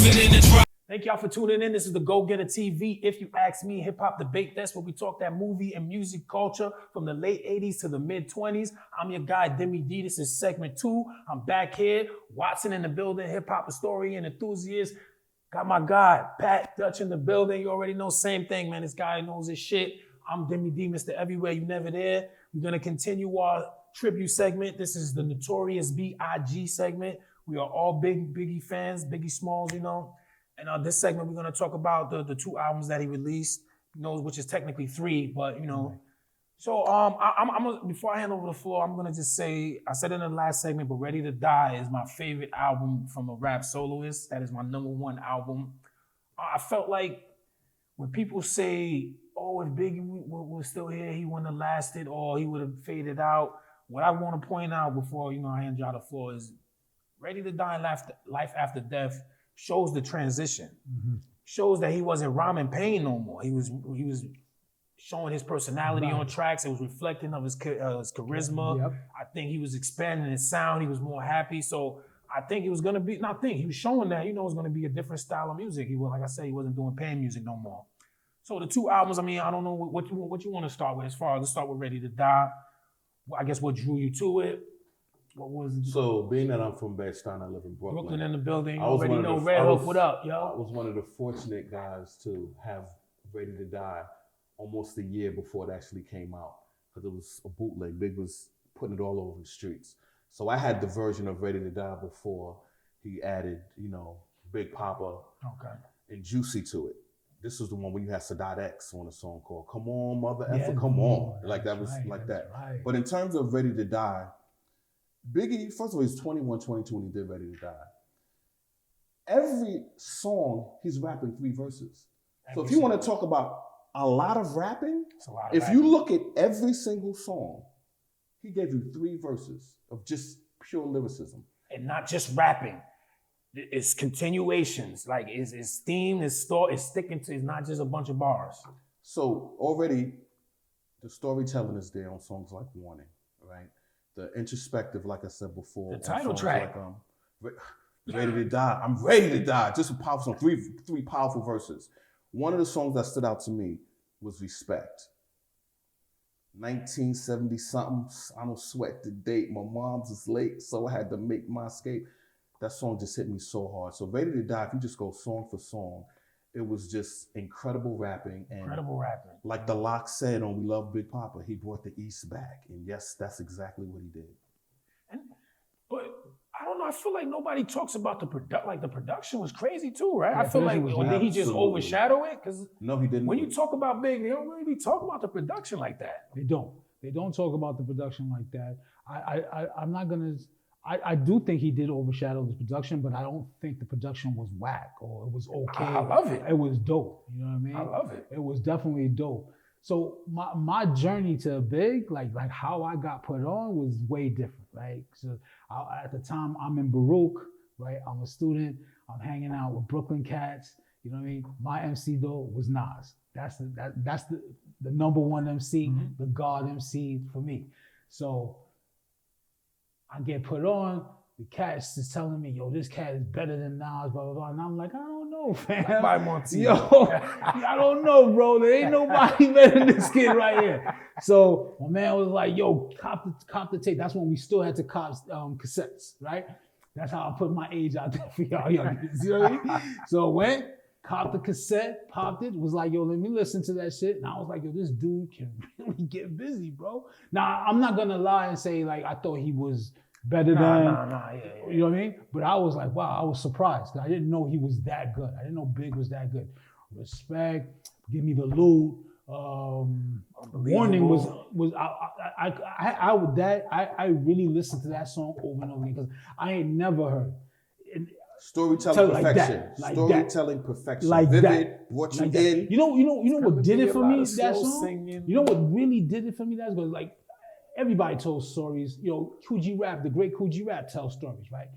moving in the drop. Thank y'all for tuning in. This is the DagogetaTv. If you ask me, hip hop debate, that's where we talk that movie and music culture from the late 80s to the mid 20s. I'm your guy, Deme D. This is segment 2. I'm back here. Watson in the building, hip hop historian, enthusiast. Got my guy, Pat Dutch in the building. You already know, same thing, man. This guy knows his shit. I'm Deme D, Mr. Everywhere, You Never There. We're going to continue our tribute segment. This is the Notorious B.I.G. segment. We are all big Biggie fans, Biggie Smalls, you know. And this segment, we're going to talk about the 2 albums that he released, you know, which is technically 3, but, you know. So I'm gonna, before I hand over the floor, I'm going to just say, I said in the last segment, but Ready to Die is my favorite album from a rap soloist. That is my #1 album. I felt like when people say, oh, if Biggie was still here, he wouldn't have lasted or he would have faded out. What I want to point out before, you know, I hand y'all the floor is Ready to Die and Life After Death shows the transition. Shows that he wasn't rhyming pain no more. He was showing his personality on tracks. It was reflecting of his charisma. Yep. I think he was expanding his sound. He was more happy. So I think it was gonna be, he was showing that, you know, it was gonna be a different style of music. He was, like I said, he wasn't doing pain music no more. So the 2 albums, I mean, I don't know what you want to start with as far as, let's start with Ready to Die. I guess what drew you to it? What was it? So, being that I'm from Bed-Stuy, I live in Brooklyn. Brooklyn in the building. You already know Red Hook, what up, yo? I was one of the fortunate guys to have Ready to Die almost a year before it actually came out, because it was a bootleg. Big was putting it all over the streets. So I had the version of Ready to Die before he added, you know, Big Papa and Juicy to it. This was the one where you had Sadat X on a song called Come On, Mother Effer, Come On. Like that was like that. Right. But in terms of Ready to Die, Biggie, first of all, he's 21, 22 when he did Ready to Die. Every song, he's rapping 3 verses. So if you want to talk about a lot of rapping, if you look at every single song, he gave you 3 verses of just pure lyricism. And not just rapping. It's continuations. Like his theme, his story, is sticking to, it's not just a bunch of bars. So already the storytelling is there on songs like Warning, right? The introspective, like I said before. The title track. Like, Ready to Die. I'm ready to die. Just a powerful song. 3 powerful verses. One of the songs that stood out to me was Respect. 1970 something. I don't sweat the date. My mom's is late, so I had to make my escape. That song just hit me so hard. So Ready to Die, if you just go song for song, it was just incredible rapping. And incredible rapping. Like the Lock said on We Love Big Papa, he brought the East back. And yes, that's exactly what he did. But I don't know, I feel like nobody talks about the production. Like the production was crazy too, right? I feel like, did he just overshadow it? Because no, he didn't. When you talk about Big, they don't really be talking about the production like that. They don't. They don't talk about the production like that. I'm not gonna. I do think he did overshadow the production, but I don't think the production was whack or it was okay. I love it. It was dope. You know what I mean? I love it. It was definitely dope. So my journey to Big, like how I got put on was way different, right? So at the time I'm in Baruch, right? I'm a student. I'm hanging out with Brooklyn cats. You know what I mean? My MC though was Nas. That's the #1 MC, the God MC for me. So I get put on, the cat's just telling me, yo, this cat is better than Nas, blah, blah, blah. And I'm like, I don't know, fam. Bye, Monty. Yo, I don't know, bro. There ain't nobody better than this kid right here. So my man was like, yo, cop the tape. That's when we still had to cop cassettes, right? That's how I put my age out there for y'all youngins. You know what I mean? So I went, copped the cassette, popped it, was like, yo, let me listen to that shit. And I was like, yo, this dude can really get busy, bro. Now, I'm not gonna lie and say like I thought he was better than, yeah. You know what I mean? But I was like, wow, I was surprised. I didn't know he was that good. I didn't know Big was that good. Respect, Give Me the Loot. Warning was I really listened to that song over and over again because I ain't never heard storytelling perfection. Storytelling perfection. Like Vivid, that. what you did. You know what did it for me, that song? Singing. You know what really did it for me? That's because like everybody told stories. You know, Coogee Rap, the great Coogee Rap tells stories, right?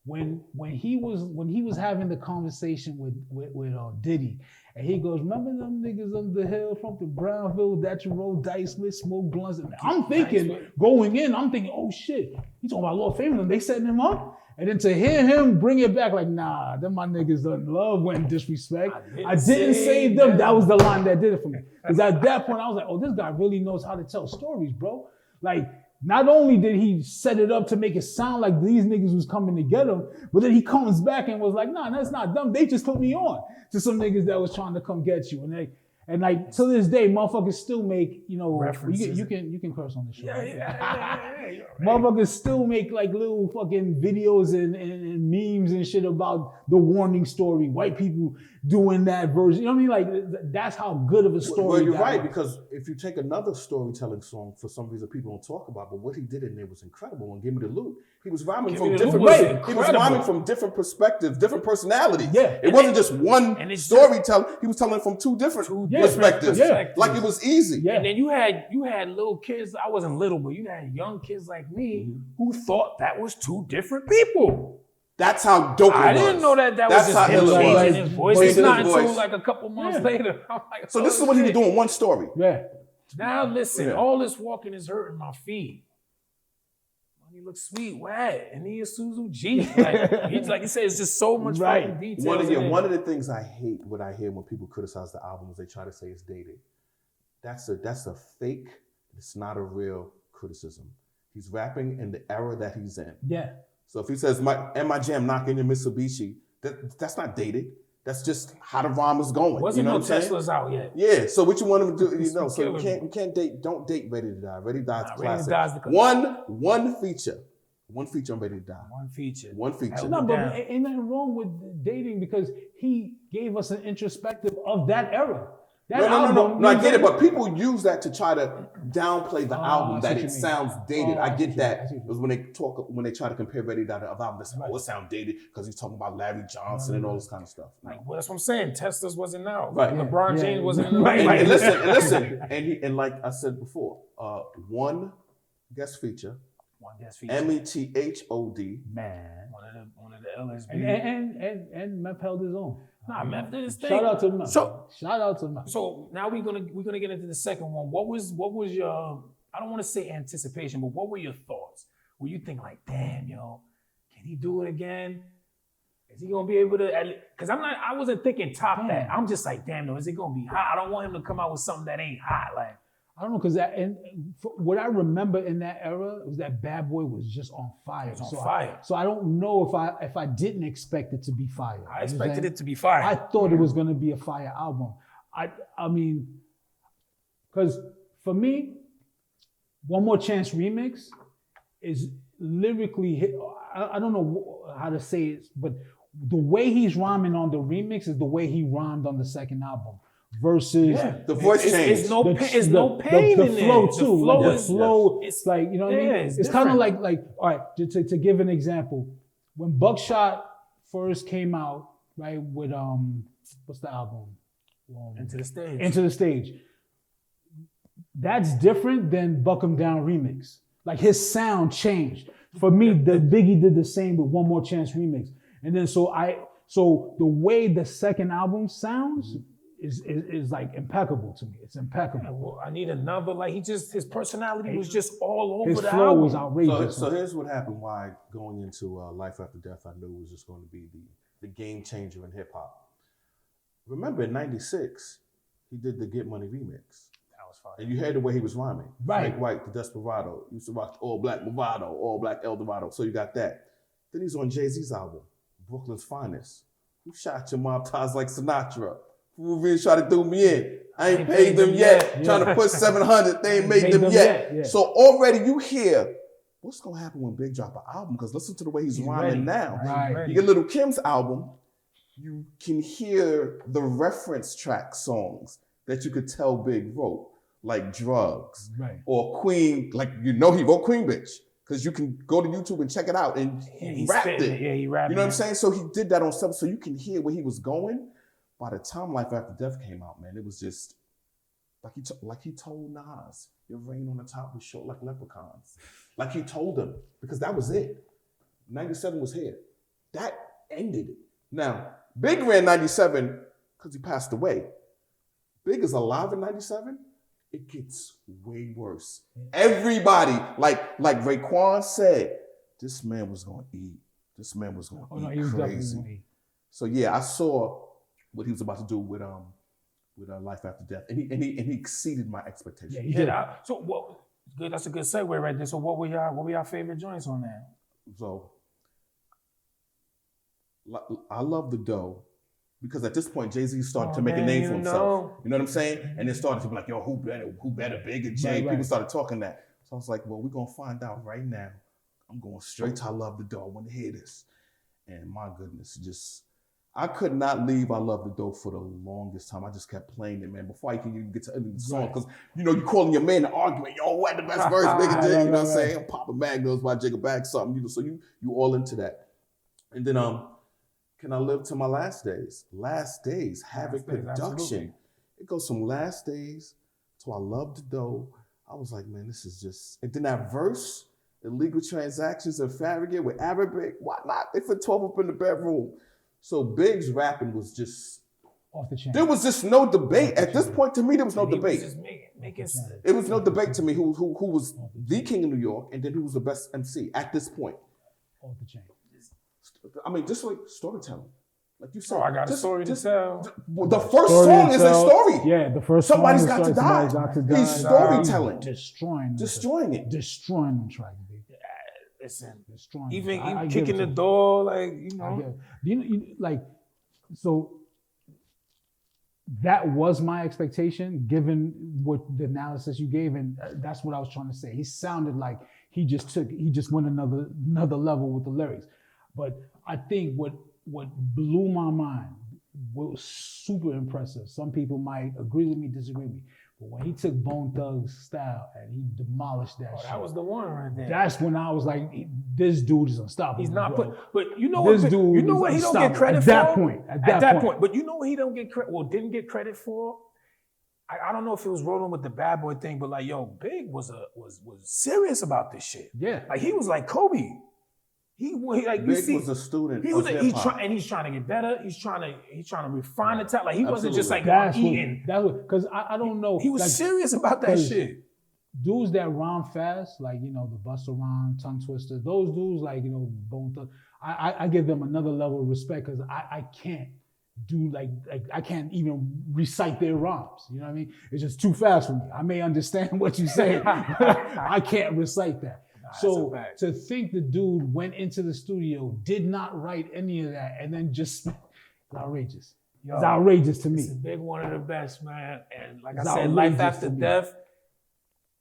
When he was having the conversation with Diddy, and he goes, remember them niggas on the hill from the Brownville that you roll dice with, smoke blunts? And I'm thinking, going in, I'm thinking, oh shit, he's talking about Lord Fame, and they setting him up. And then to hear him bring it back like, nah, them my niggas done love when disrespect. I didn't say them. That was the line that did it for me. Because at that point, I was like, oh, this guy really knows how to tell stories, bro. Like, not only did he set it up to make it sound like these niggas was coming to get him, but then he comes back and was like, nah, that's not them. They just put me on to some niggas that was trying to come get you. And like to this day, motherfuckers still make, references. You can curse on the show. Yeah, Motherfuckers still make like little fucking videos and memes and shit about the warning story. White people doing that version. You know what I mean? Like that's how good of a story. Well, you're right, was. because if you take another storytelling song, for some reason people don't talk about, but what he did in there was incredible. On Give Me the Loot, he was rhyming from different. He was rhyming from different perspectives, different personalities. Yeah, it wasn't just one storytelling. He was telling from two different perspectives. Yeah. Like it was easy. Yeah. And then you had little kids. I wasn't little, but you had young kids like me who thought that was two different people. That's how dope it was. I didn't know that was just him changing his voice. It's not until like a couple months later. I'm like, so this is what he was doing, one story. Yeah. Now listen, all this walking is hurting my feet. He looks sweet, wet, and he is Suzu G. Like he said, it's just so much fucking details. One of the things I hate when I hear when people criticize the album is they try to say it's dated. That's a fake. It's not a real criticism. He's rapping in the era that he's in. Yeah. So if he says my jam knocking your Mitsubishi, that's not dated. That's just how the rhyme is going. Wasn't no Teslas out yet. Yeah. So what you want him to do? So you can't date. Don't date Ready to Die. Ready to Die is classic. One feature on Ready to Die. One feature. No, but ain't nothing wrong with dating because he gave us an introspective of that era. No, I get it, but people use that to try to downplay the album, that it sounds dated. I get that. It was when they try to compare Ready to Die to other albums, it sounds dated because he's talking about Larry Johnson and all this kind of stuff. Well, that's what I'm saying. Teslas wasn't out. Right. LeBron James wasn't in. And listen, and like I said before, one guest feature. METHOD. Man. One of the LSB. And Meth held his own. Nah, Meth did his thing. Shout out to Meth. Shout out to Meth. So now we're gonna get into the second one. What was your, I don't want to say anticipation, but what were your thoughts? Were you think like, damn, yo, can he do it again? Is he gonna be able to? Because I wasn't thinking top that. I'm just like, damn, no, is it gonna be hot? I don't want him to come out with something that ain't hot. Like, I don't know, because what I remember in that era was that Bad Boy was just on fire. So I don't know if I didn't expect it to be fire. I expected it to be fire. I thought it was going to be a fire album. I mean, because for me, One More Chance Remix is lyrically hit. I don't know how to say it, but the way he's rhyming on the remix is the way he rhymed on the second album. Versus the voice change. It's no pain the in flow there. too. The flow. It's like, you know what I mean? It's kind of like all right, to give an example. When Buckshot first came out, right, with what's the album? Into the Stage. That's different than Buck 'Em Down remix. Like his sound changed. For me, the Biggie did the same with One More Chance remix. And then so the way the second album sounds is like impeccable to me. It's impeccable. Yeah, well, I need another, like his personality was just all over the album. His flow was outrageous. So here's what happened why going into Life After Death I knew was just going to be the game changer in hip hop. Remember in '96, he did the Get Money remix. That was fire. And you heard the way he was rhyming. Right. Frank White, the Desperado. He used to rock all black Movado, all black Eldorado. So you got that. Then he's on Jay-Z's album, Brooklyn's Finest. Who shot your mob ties like Sinatra? Who really try to do me in? I ain't paid them yet. Trying to put 700, they ain't made them yet. Yeah. So already you hear, what's gonna happen when Big drop an album? Because listen to the way he's rhyming now. Right. You get Little Kim's album, you can hear the reference track songs that you could tell Big wrote, like Drugs. Right. Or Queen, like he wrote Queen Bitch. Because you can go to YouTube and check it out, and he rapped it. Yeah, he rapped it. You know what I'm saying? So he did that on something, so you can hear where he was going. By the time Life After Death came out, man, it was just like he told Nas, your reign on the top was short like leprechauns. Like he told him, because that was it. 97 was here. That ended it. Now, Big ran 97 because he passed away. Big is alive in 97. It gets way worse. Everybody, like Raekwon said, this man was gonna eat this man was going Oh no, to he was eat definitely crazy. gonna eat. So yeah, I saw what he was about to do with Life After Death, and he exceeded my expectations. Yeah, he did. So what? Good. That's a good segue right there. So what were your favorite joints on that? So I love the dough because at this point Jay-Z started to make a name for himself. You know what I'm saying? And it started to be like, yo, who better, Big and Jay? Right. People started talking that. So I was like, well, we're gonna find out right now. I'm going straight to I Love the Dough. I want to hear this. And my goodness, I could not leave I Love the Dough for the longest time. I just kept playing it, man, before I can even get to end of the song. Because, you calling your man to argument, yo, who had the best verse, Big and Jay? You know what I'm saying? I'm Papa Magnus by Jacob Bag something, so you all into that. And then, Can I Live to My Last Days? Last Days, Havoc Production. Absolutely. It goes from Last Days to I Love the Dough. I was like, man, this is just, and then that verse, illegal transactions and Farragut with Arabic, whatnot. They put 12 up in the bedroom. So Big's rapping was just Off the chain. There was just no debate. At this point, to me, there was no debate. Was just making It was no debate to me who was the king of New York and then who was the best MC at this point. Off the chain. I mean, just like storytelling. Like you said. I got a story to tell. The first song is a story. Yeah, the first Somebody's song got to die. Somebody's got to die. He's storytelling. Destroying it. Destroying them tracks, B. Listen, Destroying even I kicking the door, like, so that was my expectation, given what the analysis you gave, and that's what I was trying to say. He sounded like he just went another level with the lyrics. But I think what blew my mind, what was super impressive, some people might agree with me, disagree with me, but when he took Bone Thugs style and he demolished that shit. That was the one right there. That's when I was like, this dude is unstoppable. He's not, bro. but you know This what? dude You know is what he don't get unstoppable. credit At for? that point. But you know what he don't get credit? Well, didn't get credit for? I don't know if it was rolling with the bad boy thing, but like, yo, Big was serious about this shit. Yeah. Like he was like Kobe. He like Big was a student. He's trying to get better. He's trying to refine the talent. Like he wasn't just like eating. Because I don't know. He was like, serious about that shit. Dudes that rhyme fast, like, the Busta Rhyme, Tongue Twister, those dudes, like, Bone Thugs, I give them another level of respect because I can't do like I can't even recite their rhymes. You know what I mean? It's just too fast for me. I may understand what you say, but I can't recite that. So to think the dude went into the studio, did not write any of that, and then just it's outrageous. It's outrageous to me. It's a Big one of the best, man. And like I said, Life After Death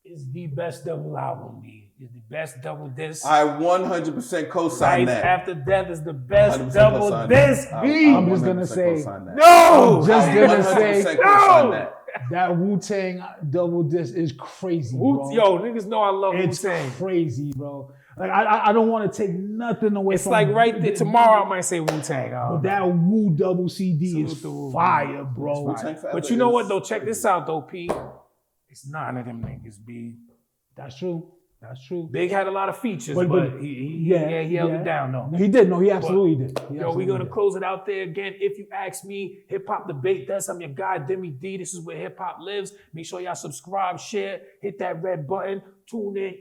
is the best double album, B. It's the best double disc. I 100% co-sign that. Life After Death is the best double disc, B. I'm just gonna say no. Just gonna say no. That Wu-Tang double disc is crazy, bro. Yo, niggas know I love Wu-Tang. It's crazy, bro. Like I don't want to take nothing away from. It's like right there. Tomorrow I might say Wu-Tang. But that Wu double CD is fire, bro. But you know what though? Check this out though, P. It's none of them niggas, B. That's true. That's true. Big had a lot of features, but he held it down though. No, he did. No, he absolutely did. We're gonna close it out there again. If you ask me, hip hop debate. I'm your guy, Deme D. This is where hip hop lives. Make sure y'all subscribe, share, hit that red button, tune in